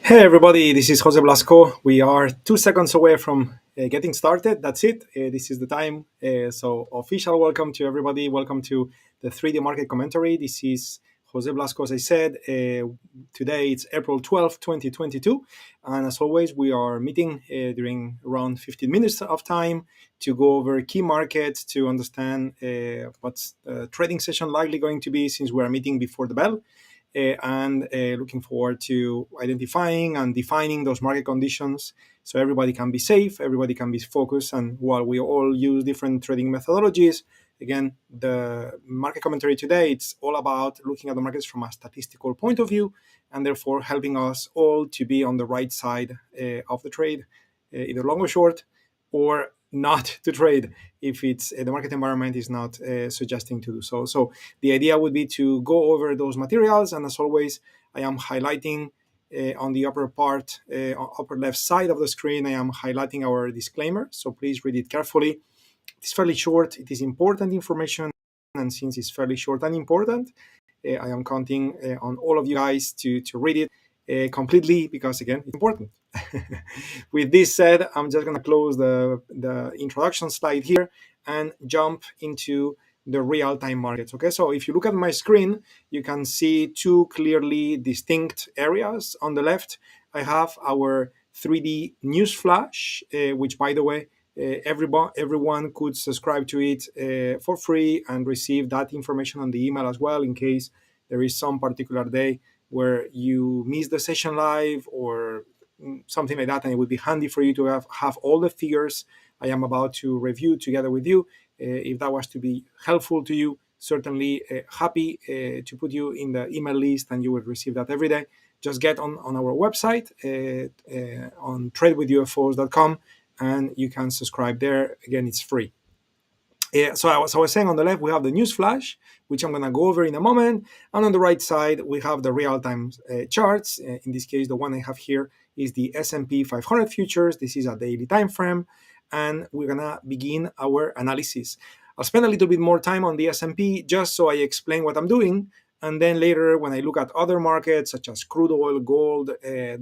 Hey everybody, this is Jose Blasco. We are 2 seconds away from getting started. That's it. This is the time. So official welcome to everybody. Welcome to the 3D market commentary. This is Jose Blasco, as I said. Today it's April 12th, 2022. And as always, we are meeting during around 15 minutes of time to go over key markets, to understand what's the trading session likely going to be, since we are meeting before the bell. And looking forward to identifying and defining those market conditions so everybody can be safe, everybody can be focused. And while we all use different trading methodologies, again, the market commentary today, it's all about looking at the markets from a statistical point of view, and therefore helping us all to be on the right side of the trade, either long or short, or not to trade if it's the market environment is not suggesting to do so. So the idea would be to go over those materials, and as always, I am highlighting on the upper part, upper left side of the screen, I am highlighting our disclaimer. So please read it carefully. It's fairly short. It is important information, and since it's fairly short and important, I am counting on all of you guys to read it completely, because again, it's important. With this said, I'm just going to close the introduction slide here and jump into the real-time markets. Okay, so if you look at my screen, you can see two clearly distinct areas. On the left, I have our 3D news flash, which, by the way, everyone could subscribe to it for free and receive that information on the email as well, in case there is some particular day where you miss the session live or something like that, and it would be handy for you to have all the figures I am about to review together with you. If that was to be helpful to you, certainly happy to put you in the email list, and you will receive that every day. Just get on our website on tradewithufos.com, and you can subscribe there. Again, it's free. So I was saying, on the left, we have the news flash, which I'm going to go over in a moment. And on the right side, we have the real-time charts. In this case, the one I have here is the S&P 500 futures. This is a daily time frame. And we're going to begin our analysis. I'll spend a little bit more time on the S&P just so I explain what I'm doing. And then later, when I look at other markets, such as crude oil, gold,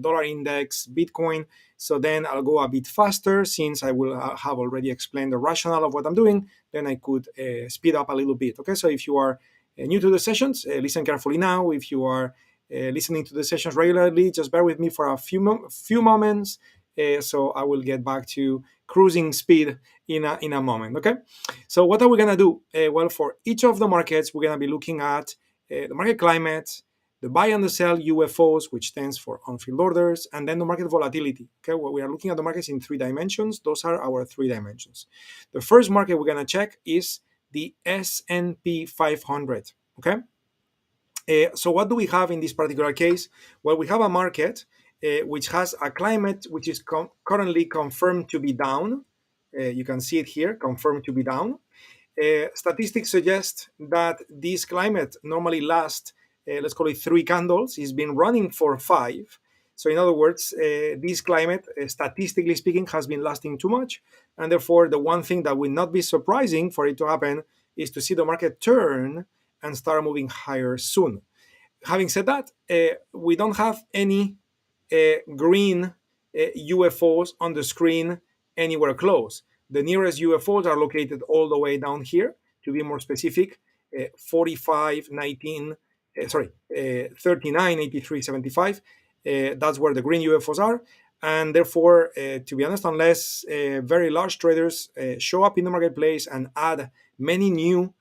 dollar index, Bitcoin, so then I'll go a bit faster, since I will have already explained the rationale of what I'm doing. Then I could speed up a little bit. Okay, so if you are new to the sessions, listen carefully now. If you are listening to the sessions regularly, just bear with me for a few moments. So I will get back to cruising speed in a moment. Okay, so what are we gonna do? Well, for each of the markets, we're gonna be looking at the market climate, the buy and the sell UFOs, which stands for on-field orders, and then the market volatility. Okay, well, we are looking at the markets in 3 dimensions. Those are our 3 dimensions. The first market we're going to check is the S&P 500. Okay, so what do we have in this particular case? Well, we have a market which has a climate which is currently confirmed to be down. You can see it here, confirmed to be down. Statistics suggest that this climate normally lasts, let's call it 3 candles. It's been running for 5. So in other words, this climate, statistically speaking, has been lasting too much. And therefore, the one thing that will not be surprising for it to happen is to see the market turn and start moving higher soon. Having said that, we don't have any green UFOs on the screen anywhere close. The nearest UFOs are located all the way down here. To be more specific, 45, 19, 39, 83, 75. That's where the green UFOs are. And therefore, to be honest, unless very large traders show up in the marketplace and add many new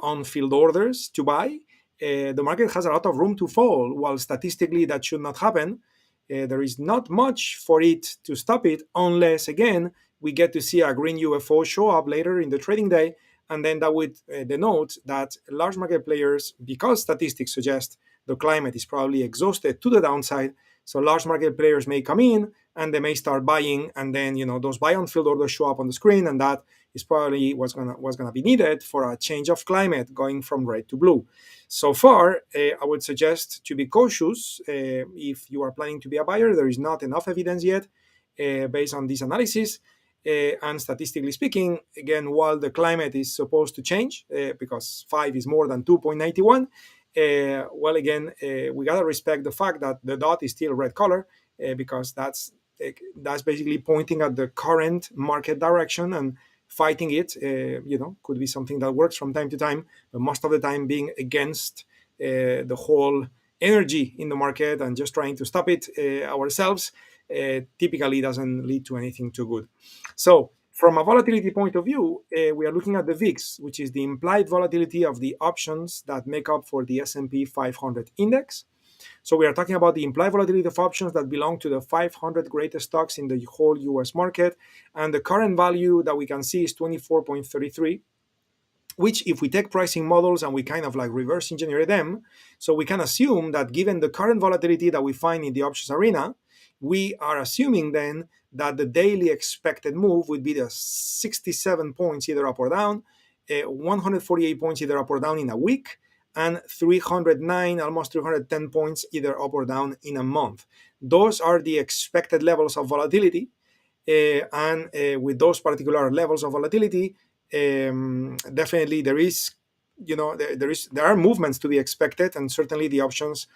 on-field orders to buy, the market has a lot of room to fall. While statistically that should not happen, there is not much for it to stop it, unless, again, we get to see a green UFO show up later in the trading day. And then that would denote that large market players, because statistics suggest the climate is probably exhausted to the downside, so large market players may come in and they may start buying, and then those buy on field orders show up on the screen, and that is probably what's gonna be needed for a change of climate going from red to blue. So far, I would suggest to be cautious if you are planning to be a buyer. There is not enough evidence yet based on this analysis. And statistically speaking, again, while the climate is supposed to change, because 5 is more than 2.91, well, again, we gotta respect the fact that the dot is still red color, because that's basically pointing at the current market direction and fighting it. Could be something that works from time to time, but most of the time being against the whole energy in the market and just trying to stop it ourselves typically doesn't lead to anything too good. So from a volatility point of view, we are looking at the VIX, which is the implied volatility of the options that make up for the S&P 500 index. So we are talking about the implied volatility of options that belong to the 500 greatest stocks in the whole US market. And the current value that we can see is 24.33, which if we take pricing models and we kind of like reverse engineer them, so we can assume that given the current volatility that we find in the options arena, we are assuming then that the daily expected move would be the 67 points either up or down, 148 points either up or down in a week, and 309, almost 310 points either up or down in a month. Those are the expected levels of volatility. And with those particular levels of volatility, definitely there are movements to be expected, and certainly the options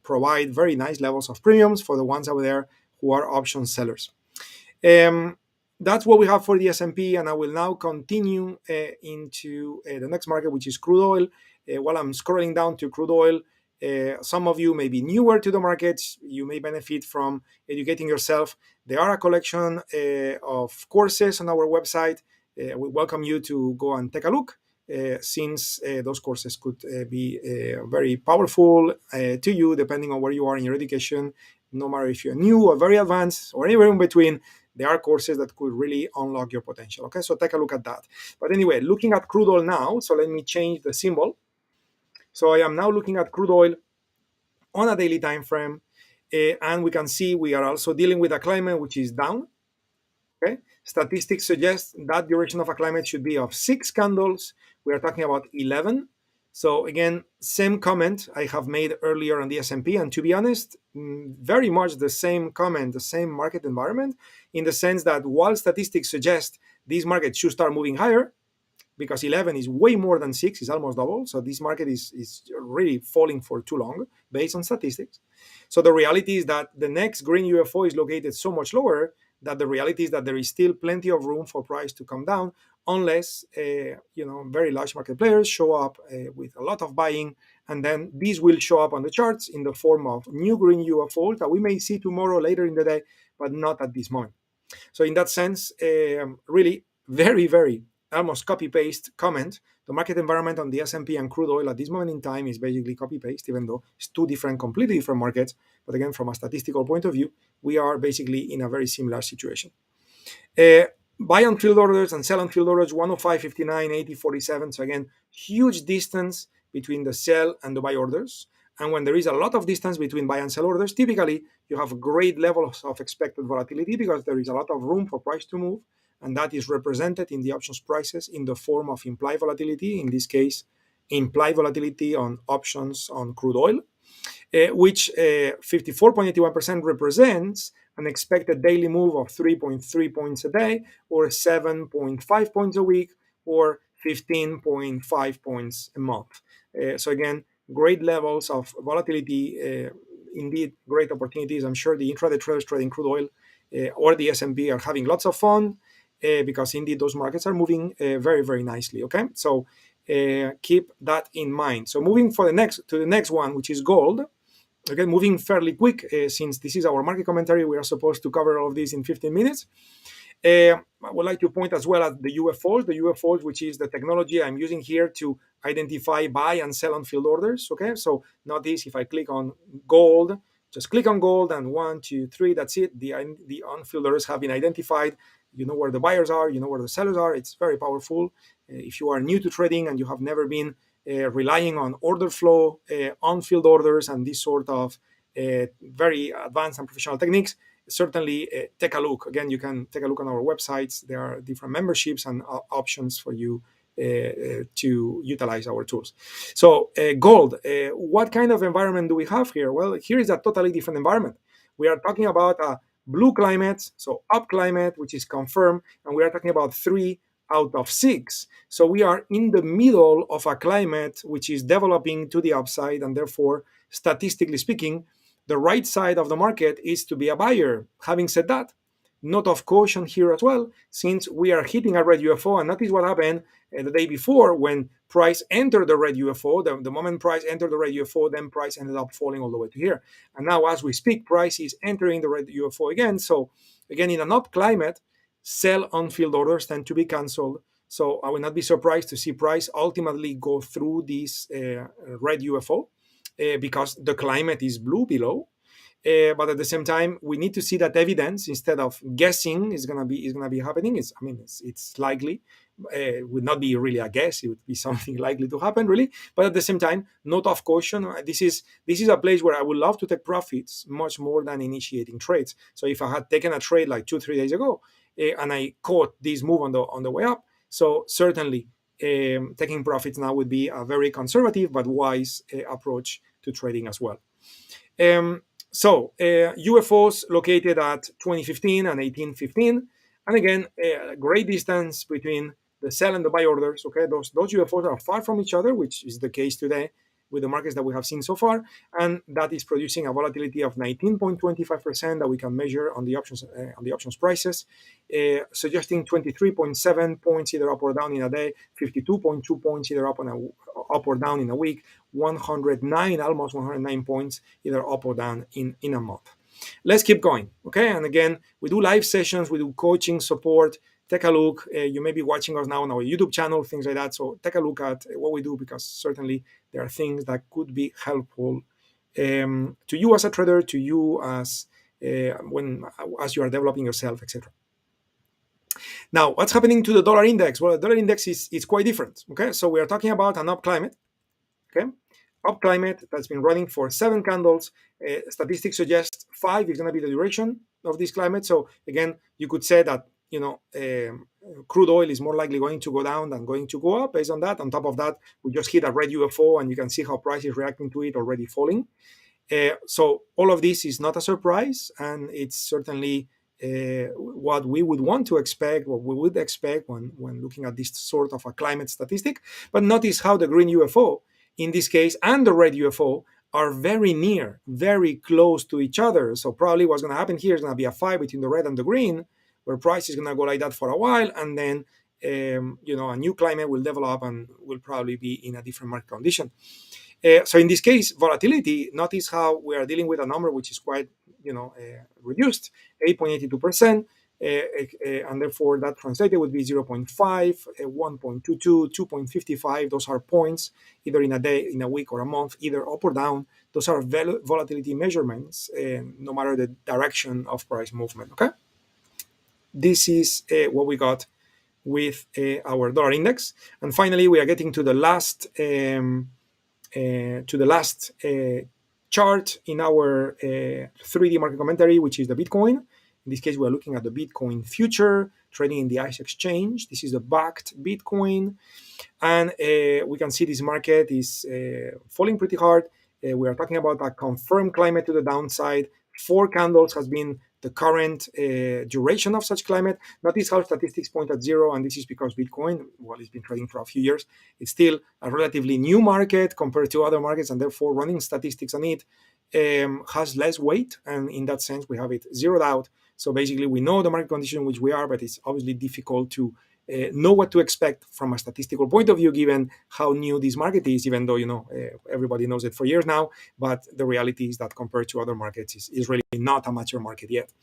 provide very nice levels of premiums for the ones out there who are option sellers. That's what we have for the S&P, and I will now continue into the next market, which is crude oil. While I'm scrolling down to crude oil, some of you may be newer to the markets. You may benefit from educating yourself. There are a collection of courses on our website. We welcome you to go and take a look, since those courses could be very powerful to you, depending on where you are in your education. No matter if you're new or very advanced or anywhere in between, there are courses that could really unlock your potential. Okay, so take a look at that. But anyway, looking at crude oil now, so let me change the symbol. So I am now looking at crude oil on a daily time frame, and we can see we are also dealing with a climate which is down. Okay, statistics suggest that duration of a climate should be of 6 candles. We are talking about 11. So again, same comment I have made earlier on the S&P, and to be honest, very much the same comment, the same market environment, in the sense that while statistics suggest these markets should start moving higher, because 11 is way more than 6, is almost double. So this market is really falling for too long based on statistics. So the reality is that the next green UFO is located so much lower that the reality is that there is still plenty of room for price to come down, unless very large market players show up with a lot of buying, and then these will show up on the charts in the form of new green UFOs that we may see tomorrow later in the day, but not at this moment. So in that sense, really very, very almost copy-paste comment. The market environment on the S&P and crude oil at this moment in time is basically copy-paste, even though it's two completely different markets. But again, from a statistical point of view, we are basically in a very similar situation. Buy on field orders and sell on field orders, 105, 59, 80, 47. So again, huge distance between the sell and the buy orders. And when there is a lot of distance between buy and sell orders, typically you have great levels of expected volatility because there is a lot of room for price to move. And that is represented in the options prices in the form of implied volatility, in this case, implied volatility on options on crude oil, which 54.81% represents an expected daily move of 3.3 points a day, or 7.5 points a week, or 15.5 points a month. So again, great levels of volatility, indeed great opportunities. I'm sure the intraday traders trading crude oil or the S&P are having lots of fun, because indeed those markets are moving very, very nicely. Okay, so keep that in mind. So moving to the next one, which is gold. Again, moving fairly quick, since this is our market commentary, we are supposed to cover all of this in 15 minutes. I would like to point as well at the UFOs, which is the technology I'm using here to identify buy and sell on field orders. Okay, so notice if I click on gold, just click on gold, and 1, 2, 3, that's it. The on-field orders have been identified. You know where the buyers are, you know where the sellers are. It's very powerful. If you are new to trading and you have never been relying on order flow, on-field orders, and this sort of very advanced and professional techniques, certainly take a look. Again, you can take a look on our websites. There are different memberships and options for you to utilize our tools. So gold, what kind of environment do we have here? Well, here is a totally different environment. We are talking about a blue climate, so up climate, which is confirmed, and we are talking about 3 out of 6. So we are in the middle of a climate which is developing to the upside, and therefore, statistically speaking, the right side of the market is to be a buyer. Having said that, note of caution here as well, since we are hitting a red UFO, and notice what happened the day before when price entered the red UFO. The moment price entered the red UFO, then price ended up falling all the way to here. And now as we speak, price is entering the red UFO again. So again, in an up climate, sell on-field orders tend to be canceled. So I will not be surprised to see price ultimately go through this red UFO because the climate is blue below. But at the same time, we need to see that evidence instead of guessing is gonna be happening. It's likely. It would not be really a guess. It would be something likely to happen, really. But at the same time, note of caution. This is a place where I would love to take profits much more than initiating trades. So if I had taken a trade like 2-3 days ago and I caught this move on the way up, so certainly taking profits now would be a very conservative but wise approach to trading as well. UFOs located at 2015 and 1815, and again, great distance between the sell and the buy orders. Okay, those UFOs are far from each other, which is the case today with the markets that we have seen so far, and that is producing a volatility of 19.25% that we can measure on the options prices, suggesting 23.7 points either up or down in a day, 52.2 points either up or down in a week, 109, almost 109 points either up or down in a month. Let's keep going, okay? And again, we do live sessions, we do coaching support. Take a look. You may be watching us now on our YouTube channel, things like that. So take a look at what we do, because certainly there are things that could be helpful to you as a trader, to you as you are developing yourself, etc. Now, what's happening to the dollar index? Well, the dollar index is quite different. Okay, so we are talking about an up climate. Okay, up climate that's been running for 7 candles. Statistics suggest 5 is going to be the duration of this climate. So again, you could say that crude oil is more likely going to go down than going to go up based on that. On top of that, we just hit a red UFO, and you can see how price is reacting to it, already falling. So all of this is not a surprise, and it's certainly what we would want to expect, what we would expect when looking at this sort of a climate statistic. But notice how the green UFO, in this case, and the red UFO are very near, very close to each other. So probably what's going to happen here is going to be a fight between the red and the green, where price is going to go like that for a while, and then a new climate will develop and will probably be in a different market condition. So in this case, volatility, notice how we are dealing with a number which is quite reduced, 8.82%, and therefore that translated would be 0.5, 1.22, 2.55. Those are points either in a day, in a week, or a month, either up or down. Those are volatility measurements, no matter the direction of price movement. Okay. This is what we got with our dollar index, and finally we are getting to the last chart in our 3D market commentary, which is the Bitcoin. In this case, we are looking at the Bitcoin future trading in the ICE exchange. This is the bakkt Bitcoin, and we can see this market is falling pretty hard. We are talking about a confirmed climate to the downside. 4 candles has been the current duration of such climate. Notice how statistics point at 0, and this is because Bitcoin, well, it's been trading for a few years. It's still a relatively new market compared to other markets, and therefore running statistics on it has less weight, and in that sense, we have it zeroed out. So basically, we know the market condition in which we are, but it's obviously difficult to know what to expect from a statistical point of view, given how new this market is, even though everybody knows it for years now. But the reality is that compared to other markets, is really not a mature market yet.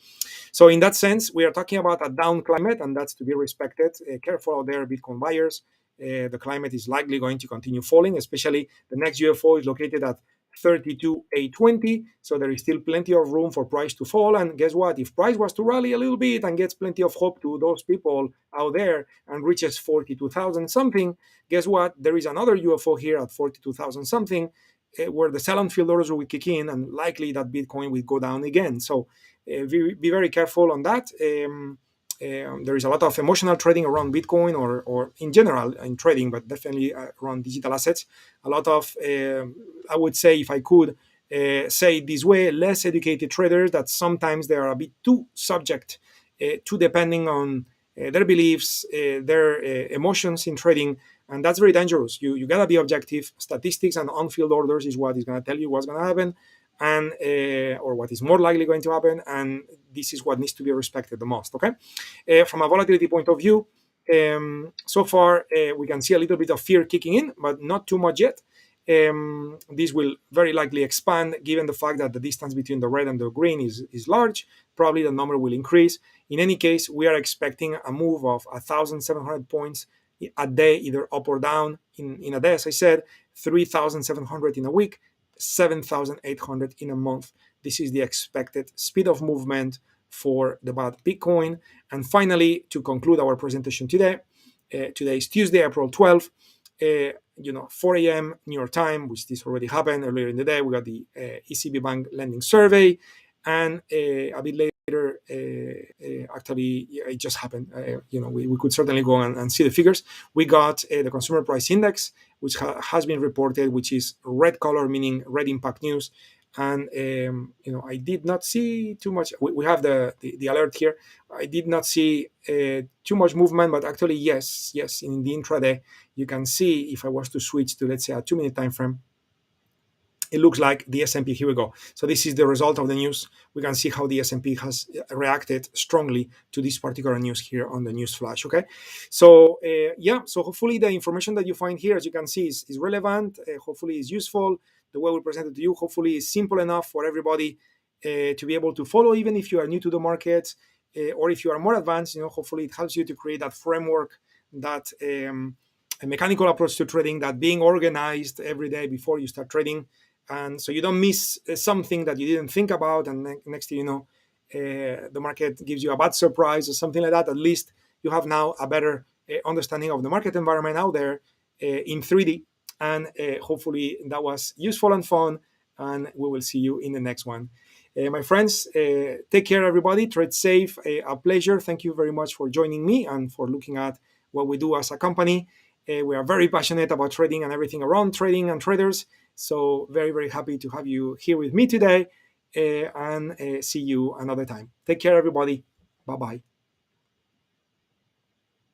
So in that sense, we are talking about a down climate, and that's to be respected. Careful out there, Bitcoin buyers. The climate is likely going to continue falling, especially the next UFO is located at 32,820, so there is still plenty of room for price to fall. And guess what? If price was to rally a little bit and gets plenty of hope to those people out there and reaches 42,000 something, guess what? There is another UFO here at 42,000 something, where the sell-on field orders will kick in, and likely that Bitcoin will go down again. So be very careful on that. There is a lot of emotional trading around Bitcoin, or in general in trading, but definitely around digital assets. A lot of, I would say, if I could say it this way, less educated traders that sometimes they are a bit too subject to depending on their beliefs, their emotions in trading, and that's very dangerous. You gotta be objective. Statistics and on-field orders is what is gonna tell you what's gonna happen, and or what is more likely going to happen, and this is what needs to be respected the most. Okay, from a volatility point of view, so far we can see a little bit of fear kicking in, but not too much yet. This will very likely expand given the fact that the distance between the red and the green is large. Probably the number will increase. In any case, we are expecting a move of 1,700 points a day, either up or down in a day, as I said, 3,700 in a week, 7,800 in a month. This is the expected speed of movement for the bad Bitcoin. And finally, to conclude our presentation today, today is Tuesday, April 12th. 4 a.m. New York time, which this already happened earlier in the day. We got the ECB Bank lending survey, and a bit later, actually, it just happened. We could certainly go and see the figures. We got the consumer price index, which has been reported, which is red color, meaning red impact news. And I did not see too much. We have the alert here. I did not see too much movement, but actually, yes, in the intraday, you can see if I was to switch to, let's say, a 2-minute time frame, it looks like the S&P. Here we go. So this is the result of the news. We can see how the S&P has reacted strongly to this particular news here on the news flash. Okay, so so hopefully the information that you find here, as you can see, is relevant. Hopefully is useful. The way we presented to you, hopefully, is simple enough for everybody to be able to follow, even if you are new to the market, or if you are more advanced. Hopefully it helps you to create that framework, that a mechanical approach to trading, that being organized every day before you start trading. And so you don't miss something that you didn't think about, and next thing you know, the market gives you a bad surprise or something like that. At least you have now a better understanding of the market environment out there in 3D. And hopefully that was useful and fun, and we will see you in the next one. My friends, take care, everybody. Trade safe. A pleasure. Thank you very much for joining me and for looking at what we do as a company. We are very passionate about trading and everything around trading and traders. So very, very happy to have you here with me today, and see you another time. Take care, everybody. Bye-bye.